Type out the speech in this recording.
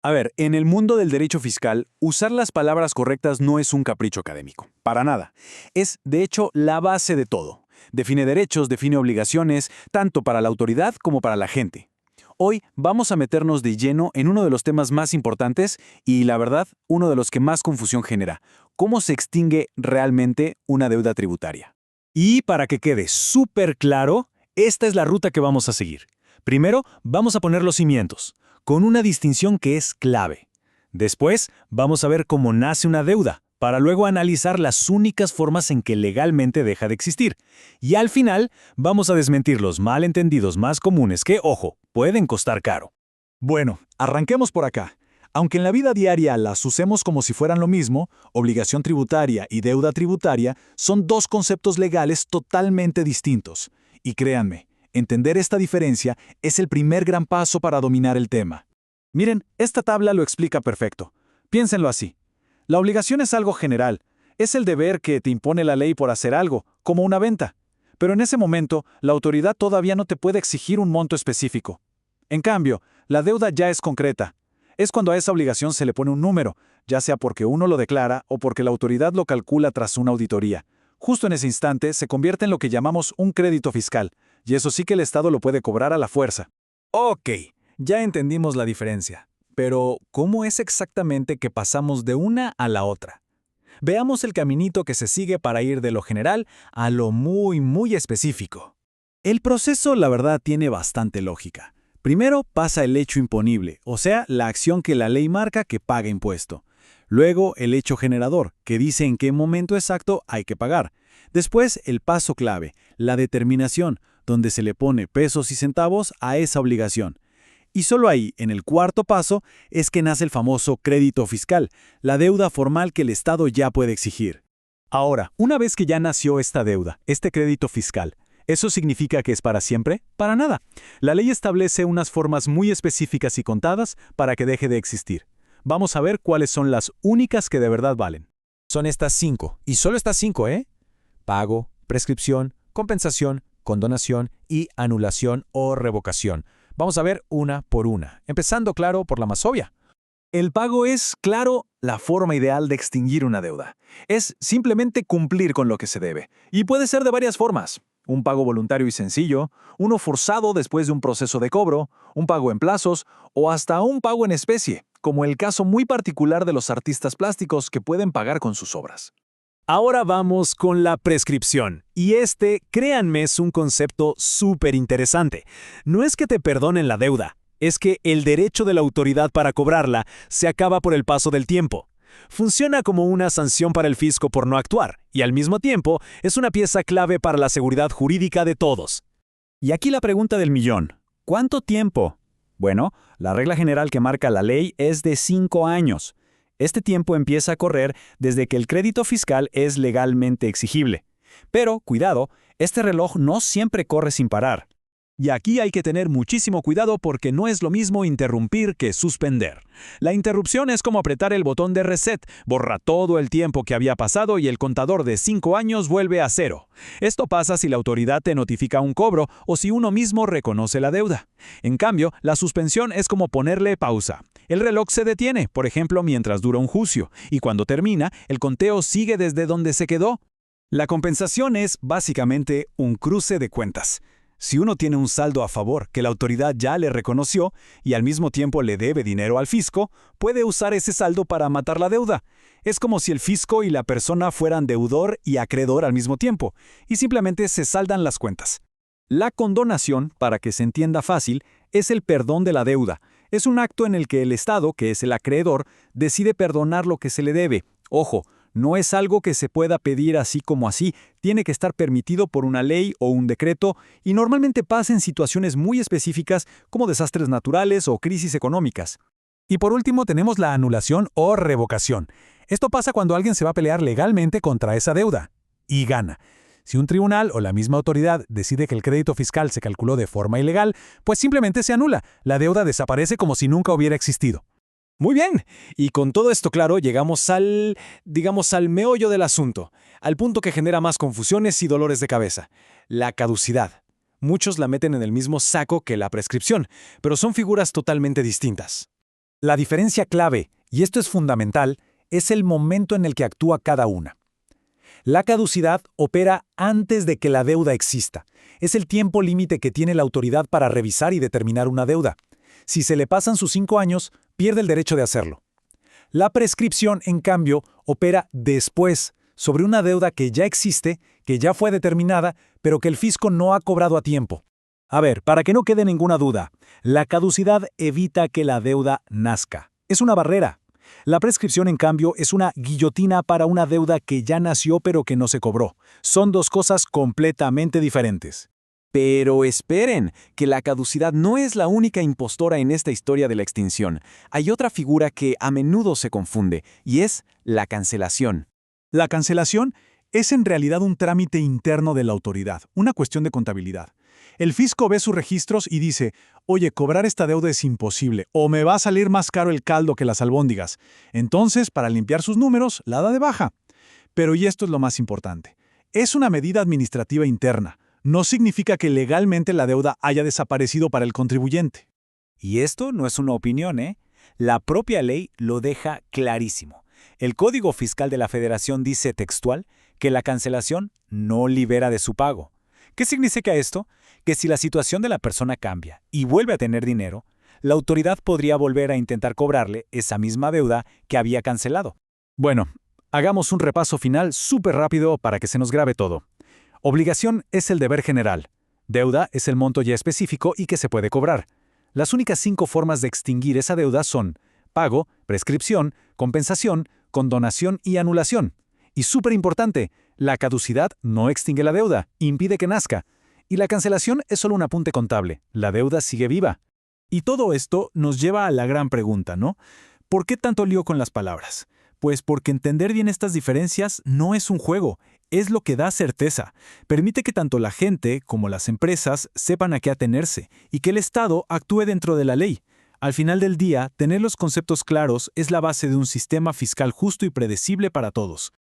A ver, en el mundo del derecho fiscal, usar las palabras correctas no es un capricho académico, para nada. Es, de hecho, la base de todo. Define derechos, define obligaciones, tanto para la autoridad como para la gente. Hoy vamos a meternos de lleno en uno de los temas más importantes y, la verdad, uno de los que más confusión genera. ¿Cómo se extingue realmente una deuda tributaria? Y para que quede súper claro, esta es la ruta que vamos a seguir. Primero, vamos a poner los cimientos, con una distinción que es clave. Después, vamos a ver cómo nace una deuda, para luego analizar las únicas formas en que legalmente deja de existir. Y al final, vamos a desmentir los malentendidos más comunes que, ojo, pueden costar caro. Bueno, arranquemos por acá. Aunque en la vida diaria las usemos como si fueran lo mismo, obligación tributaria y deuda tributaria son dos conceptos legales totalmente distintos. Y créanme, entender esta diferencia es el primer gran paso para dominar el tema. Miren, esta tabla lo explica perfecto. Piénsenlo así. La obligación es algo general. Es el deber que te impone la ley por hacer algo, como una venta. Pero en ese momento, la autoridad todavía no te puede exigir un monto específico. En cambio, la deuda ya es concreta. Es cuando a esa obligación se le pone un número, ya sea porque uno lo declara o porque la autoridad lo calcula tras una auditoría. Justo en ese instante se convierte en lo que llamamos un crédito fiscal, y eso sí que el Estado lo puede cobrar a la fuerza. Ok, ya entendimos la diferencia. Pero, ¿cómo es exactamente que pasamos de una a la otra? Veamos el caminito que se sigue para ir de lo general a lo muy específico. El proceso, la verdad, tiene bastante lógica. Primero pasa el hecho imponible, o sea, la acción que la ley marca que paga impuesto. Luego el hecho generador, que dice en qué momento exacto hay que pagar. Después el paso clave, la determinación, donde se le pone pesos y centavos a esa obligación. Y solo ahí, en el cuarto paso, es que nace el famoso crédito fiscal, la deuda formal que el Estado ya puede exigir. Ahora, una vez que ya nació esta deuda, este crédito fiscal, ¿eso significa que es para siempre? Para nada. La ley establece unas formas muy específicas y contadas para que deje de existir. Vamos a ver cuáles son las únicas que de verdad valen. Son estas 5, y solo estas 5, ¿eh? Pago, prescripción, compensación, condonación y anulación o revocación. Vamos a ver una por una, empezando, claro, por la más obvia. El pago es, claro, la forma ideal de extinguir una deuda. Es simplemente cumplir con lo que se debe. Y puede ser de varias formas. Un pago voluntario y sencillo, uno forzado después de un proceso de cobro, un pago en plazos o hasta un pago en especie, como el caso muy particular de los artistas plásticos que pueden pagar con sus obras. Ahora vamos con la prescripción. Y créanme, es un concepto súper interesante. No es que te perdonen la deuda, es que el derecho de la autoridad para cobrarla se acaba por el paso del tiempo. Funciona como una sanción para el fisco por no actuar, y al mismo tiempo es una pieza clave para la seguridad jurídica de todos. Y aquí la pregunta del millón. ¿Cuánto tiempo? Bueno, la regla general que marca la ley es de 5 años. Este tiempo empieza a correr desde que el crédito fiscal es legalmente exigible. Pero, cuidado, este reloj no siempre corre sin parar. Y aquí hay que tener muchísimo cuidado porque no es lo mismo interrumpir que suspender. La interrupción es como apretar el botón de reset, borra todo el tiempo que había pasado y el contador de 5 años vuelve a 0. Esto pasa si la autoridad te notifica un cobro o si uno mismo reconoce la deuda. En cambio, la suspensión es como ponerle pausa. El reloj se detiene, por ejemplo, mientras dura un juicio, y cuando termina, el conteo sigue desde donde se quedó. La compensación es básicamente un cruce de cuentas. Si uno tiene un saldo a favor que la autoridad ya le reconoció y al mismo tiempo le debe dinero al fisco, puede usar ese saldo para matar la deuda. Es como si el fisco y la persona fueran deudor y acreedor al mismo tiempo, y simplemente se saldan las cuentas. La condonación, para que se entienda fácil, es el perdón de la deuda. Es un acto en el que el Estado, que es el acreedor, decide perdonar lo que se le debe. Ojo, no es algo que se pueda pedir así como así, tiene que estar permitido por una ley o un decreto y normalmente pasa en situaciones muy específicas como desastres naturales o crisis económicas. Y por último tenemos la anulación o revocación. Esto pasa cuando alguien se va a pelear legalmente contra esa deuda y gana. Si un tribunal o la misma autoridad decide que el crédito fiscal se calculó de forma ilegal, pues simplemente se anula, la deuda desaparece como si nunca hubiera existido. Muy bien, y con todo esto claro llegamos al meollo del asunto, al punto que genera más confusiones y dolores de cabeza, la caducidad. Muchos la meten en el mismo saco que la prescripción, pero son figuras totalmente distintas. La diferencia clave, y esto es fundamental, es el momento en el que actúa cada una. La caducidad opera antes de que la deuda exista. Es el tiempo límite que tiene la autoridad para revisar y determinar una deuda. Si se le pasan sus 5 años, pierde el derecho de hacerlo. La prescripción, en cambio, opera después, sobre una deuda que ya existe, que ya fue determinada, pero que el fisco no ha cobrado a tiempo. A ver, para que no quede ninguna duda, la caducidad evita que la deuda nazca. Es una barrera. La prescripción, en cambio, es una guillotina para una deuda que ya nació pero que no se cobró. Son dos cosas completamente diferentes. Pero esperen, que la caducidad no es la única impostora en esta historia de la extinción. Hay otra figura que a menudo se confunde, y es la cancelación. La cancelación es en realidad un trámite interno de la autoridad, una cuestión de contabilidad. El fisco ve sus registros y dice, oye, cobrar esta deuda es imposible, o me va a salir más caro el caldo que las albóndigas. Entonces, para limpiar sus números, la da de baja. Pero, y esto es lo más importante, es una medida administrativa interna. No significa que legalmente la deuda haya desaparecido para el contribuyente. Y esto no es una opinión, ¿eh? La propia ley lo deja clarísimo. El Código Fiscal de la Federación dice textual que la cancelación no libera de su pago. ¿Qué significa esto? Que si la situación de la persona cambia y vuelve a tener dinero, la autoridad podría volver a intentar cobrarle esa misma deuda que había cancelado. Bueno, hagamos un repaso final súper rápido para que se nos grabe todo. Obligación es el deber general. Deuda es el monto ya específico y que se puede cobrar. Las únicas 5 formas de extinguir esa deuda son pago, prescripción, compensación, condonación y anulación. Y súper importante, la caducidad no extingue la deuda, impide que nazca. Y la cancelación es solo un apunte contable, la deuda sigue viva. Y todo esto nos lleva a la gran pregunta, ¿no? ¿Por qué tanto lío con las palabras? Pues porque entender bien estas diferencias no es un juego, es lo que da certeza. Permite que tanto la gente como las empresas sepan a qué atenerse y que el Estado actúe dentro de la ley. Al final del día, tener los conceptos claros es la base de un sistema fiscal justo y predecible para todos.